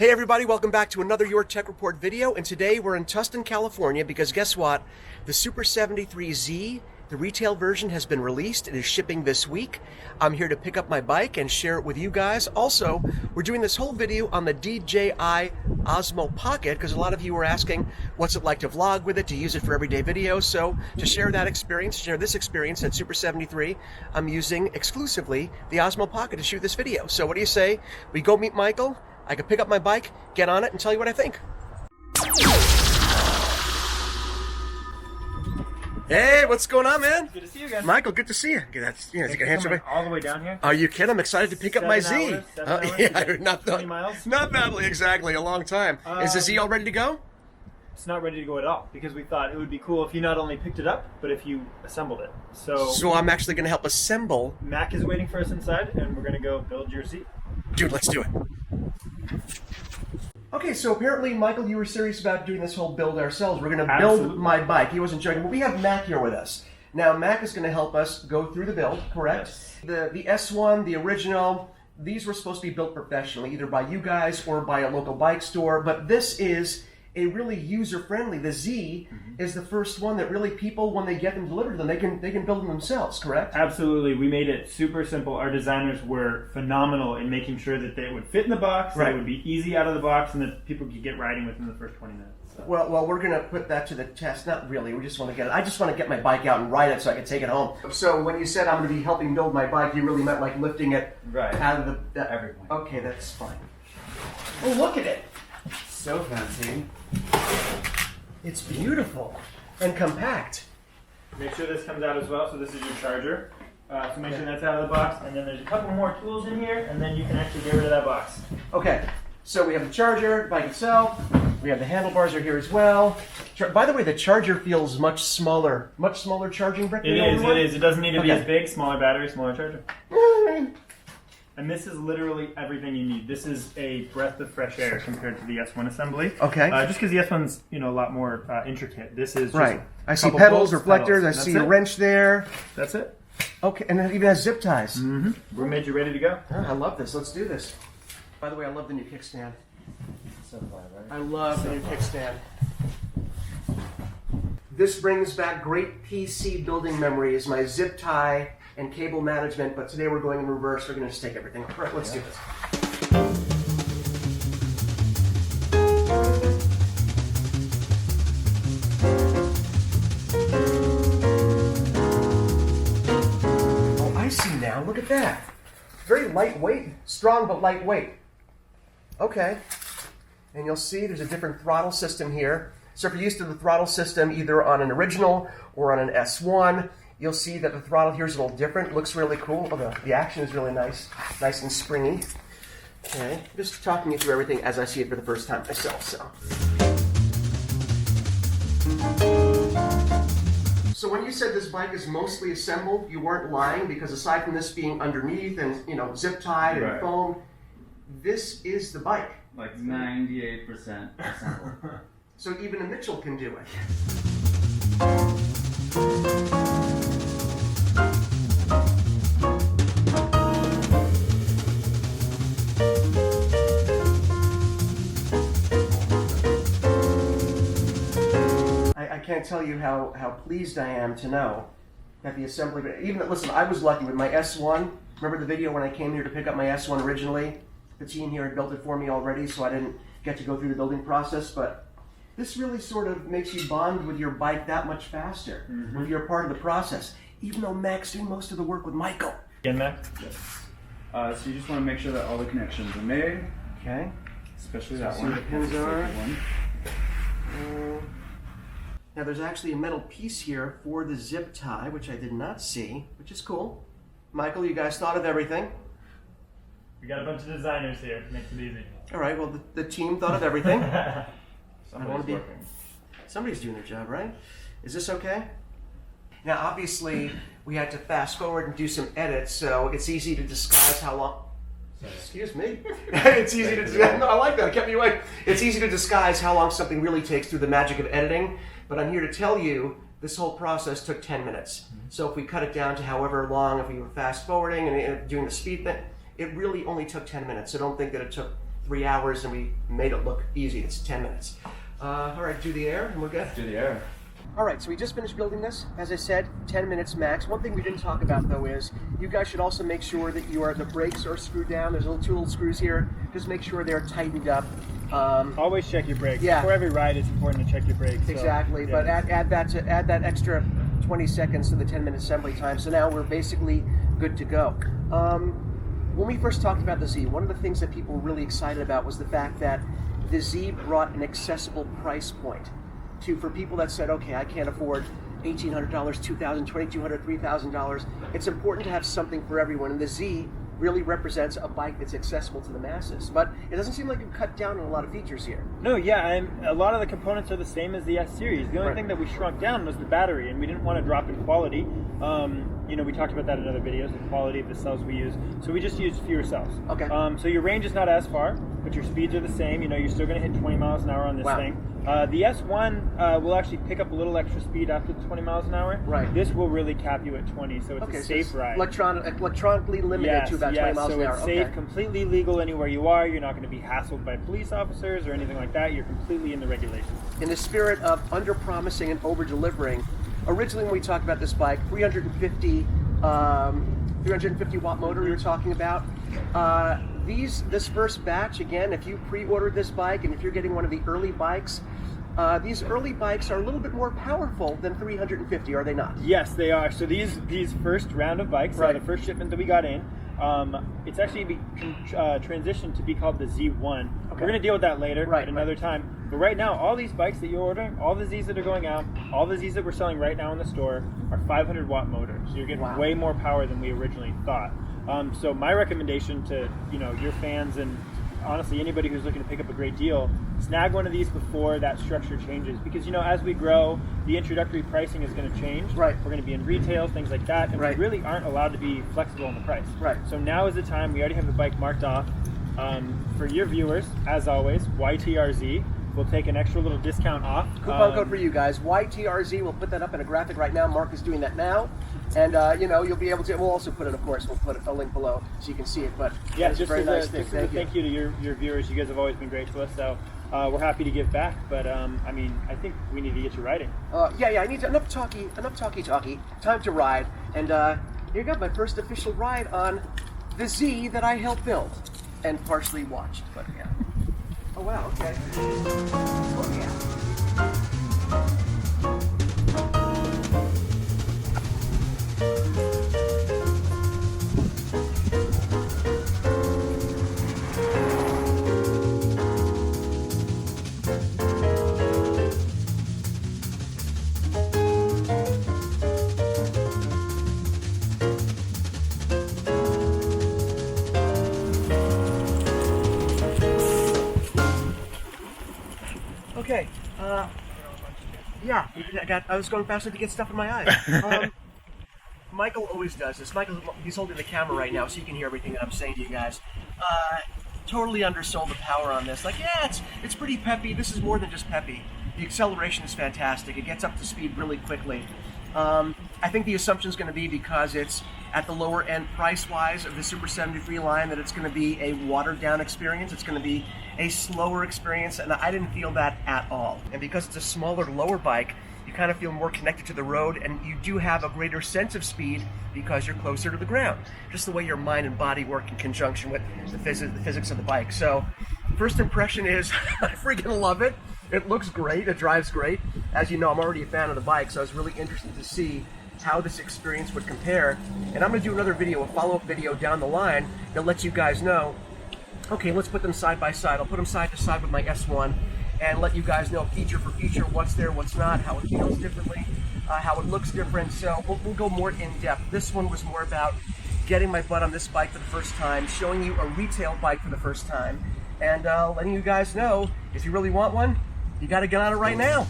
Hey everybody, welcome back to another Your Tech Report video, and today we're in Tustin, California, because guess what? The Super 73Z, the retail version, has been released. It is shipping this week. I'm here to pick up my bike and share it with you guys. Also, we're doing this whole video on the DJI Osmo Pocket, because a lot of you were asking what's it like to vlog with it, to use it for everyday videos. So to share that experience, share this experience at Super 73, I'm using exclusively the Osmo Pocket to shoot this video. So what do you say? We go meet Michael. I can pick up my bike, get on it, and tell you what I think. Hey, what's going on, man? Good to see you again. Michael, good to see you. That's, you got hands away. All the way down here. Are you kidding? I'm excited to pick up my Z. 7 hours? Yeah, not 20 miles? Not badly, exactly. A long time. Is the Z all ready to go? It's not ready to go at all because we thought it would be cool if you not only picked it up, but if you assembled it. So I'm actually going to help assemble. Mac is waiting for us inside, and we're going to go build your Z. Dude, let's do it. Okay, so apparently, Michael, you were serious about doing this whole build ourselves. We're going to build my bike. He wasn't joking, but we have Mac here with us. Now, Mac is going to help us go through the build, correct? Yes. The S1, the original, these were supposed to be built professionally, either by you guys or by a local bike store, but this is a really user-friendly. The Z is the first one that really people, when they get them delivered to them, they can build them themselves, correct? Absolutely. We made it super simple. Our designers were phenomenal in making sure that they would fit in the box, that it would be easy out of the box, and that people could get riding within the first 20 minutes. So. Well, we're going to put that to the test. Not really. We just want to get it. I just want to get my bike out and ride it so I can take it home. So when you said I'm going to be helping build my bike, you really meant like lifting it out of the... Everything. Okay, that's fine. Oh, look at it. So fancy. It's beautiful and compact. Make sure this comes out as well. So this is your charger. So make sure that's out of the box. And then there's a couple more tools in here, and then you can actually get rid of that box. Okay, so we have the charger, bike itself. We have the handlebars are here as well. By the way, the charger feels much smaller charging brick. It is. It doesn't need to be as big. Smaller battery, smaller charger. And this is literally everything you need. This is a breath of fresh air compared to the S1 assembly. Okay. Just because the S1's a lot more intricate. This is just I see pedals, reflectors. I see a wrench there. That's it. Okay, and it even has zip ties. We're made you ready to go. I love this. Let's do this. By the way, I love the new kickstand. So fun, right? I love the new kickstand. This brings back great PC building memories, my zip tie and cable management, but today we're going in reverse. We're going to just take everything. All right, let's do this. Oh, I see now. Look at that. Very lightweight. Strong, but lightweight. Okay. And you'll see there's a different throttle system here. So if you're used to the throttle system either on an original or on an S1, you'll see that the throttle here is a little different. It looks really cool. Oh, the action is really nice and springy. Okay, just talking you through everything as I see it for the first time myself. So when you said this bike is mostly assembled, you weren't lying, because aside from this being underneath and zip tied and foam, this is the bike. Like 98% assembled. So even a Mitchell can do it. I can't tell you how pleased I am to know that the assembly, listen, I was lucky with my S1. Remember the video when I came here to pick up my S1 originally? The team here had built it for me already, so I didn't get to go through the building process, but this really sort of makes you bond with your bike that much faster when you're a part of the process, even though Mac's doing most of the work with Michael. Again, Mac? Yes. So you just want to make sure that all the connections are made. Okay. Especially So that see one. where the pins are. One. Now there's actually a metal piece here for the zip tie, which I did not see, which is cool. Michael, you guys thought of everything. We got a bunch of designers here. Makes it easy. All right, well, the team thought of everything. Somebody's working. Somebody's doing their job, right? Is this okay? Now, obviously, we had to fast forward and do some edits, so it's easy to disguise how long... Excuse me? It's easy to... No, I like that. It kept me awake. It's easy to disguise how long something really takes through the magic of editing, but I'm here to tell you this whole process took 10 minutes. So if we cut it down to however long, if we were fast forwarding and doing the speed thing, it really only took 10 minutes. So don't think that it took 3 hours, and we made it look easy. It's 10 minutes. All right, do the air, and we're good. Do the air. All right, so we just finished building this. As I said, 10 minutes max. One thing we didn't talk about, though, is you guys should also make sure that the brakes are screwed down. There's two little screws here. Just make sure they're tightened up. Always check your brakes. Yeah. Before every ride, it's important to check your brakes. So, Exactly, yeah. but add that extra 20 seconds to the 10-minute assembly time. So now we're basically good to go. When we first talked about the Z, one of the things that people were really excited about was the fact that the Z brought an accessible price point for people that said, okay, I can't afford $1,800, $2,000, $2,200, $3,000. It's important to have something for everyone, and the Z really represents a bike that's accessible to the masses. But it doesn't seem like you've cut down on a lot of features here. No, yeah, a lot of the components are the same as the S series. The only thing that we shrunk down was the battery, and we didn't want to drop in quality. We talked about that in other videos, the quality of the cells we use. So we just used fewer cells. Okay. So your range is not as far, but your speeds are the same. You're still going to hit 20 miles an hour on this thing. The S1 will actually pick up a little extra speed after the 20 miles an hour. Right. This will really cap you at 20, so it's a safe ride. Electronically limited to about 20 miles an hour. So it's safe, completely legal anywhere you are. You're not going to be hassled by police officers or anything like that. You're completely in the regulations. In the spirit of under-promising and over-delivering, originally when we talked about this bike, 350 watt motor we were talking about. This first batch, again, if you pre-ordered this bike and if you're getting one of the early bikes, these early bikes are a little bit more powerful than 350, are they not? Yes, they are. So these first round of bikes, the first shipment that we got in, it's actually transitioned to be called the Z1. Okay. We're going to deal with that later at another time. But right now, all these bikes that you're ordering, all the Zs that are going out, all the Zs that we're selling right now in the store are 500 watt motors. So you're getting way more power than we originally thought. So my recommendation to your fans and honestly anybody who's looking to pick up a great deal, snag one of these before that structure changes, because as we grow, the introductory pricing is going to change. We're going to be in retail, things like that, and we really aren't allowed to be flexible on the price. So now is the time. We already have the bike marked off. For your viewers, as always, YTRZ. We'll take an extra little discount off. Coupon code for you guys, YTRZ. We'll put that up in a graphic right now. Mark is doing that now. And, you'll be able to, we'll also put it, of course, we'll put a link below so you can see it. But yeah, it's a very nice thing. Thank you to your viewers. You guys have always been great to us. So we're happy to give back. But, I think we need to get you riding. I need to, enough talky. Time to ride. And here you go, my first official ride on the Z that I helped build and partially watched. But, yeah. Oh, wow, okay. Oh, yeah. Okay, I was going fast enough to get stuff in my eyes. Michael always does this. He's holding the camera right now so you can hear everything that I'm saying to you guys. Totally undersold the power on this. It's pretty peppy. This is more than just peppy. The acceleration is fantastic. It gets up to speed really quickly. I think the assumption is going to be, because it's at the lower end price-wise of the Super 73 line, that it's going to be a watered-down experience. It's going to be a slower experience, and I didn't feel that at all. And because it's a smaller, lower bike, you kind of feel more connected to the road, and you do have a greater sense of speed because you're closer to the ground. Just the way your mind and body work in conjunction with the physics of the bike. So, first impression is, I freaking love it. It looks great. It drives great. As you know, I'm already a fan of the bike, so I was really interested to see how this experience would compare. And I'm going to do another video, a follow-up video down the line that lets you guys know, okay, let's put them side by side. I'll put them side to side with my S1 and let you guys know feature for feature, what's there, what's not, how it feels differently, how it looks different. So we'll go more in depth. This one was more about getting my butt on this bike for the first time, showing you a retail bike for the first time, and letting you guys know, if you really want one, you got to get on it right now.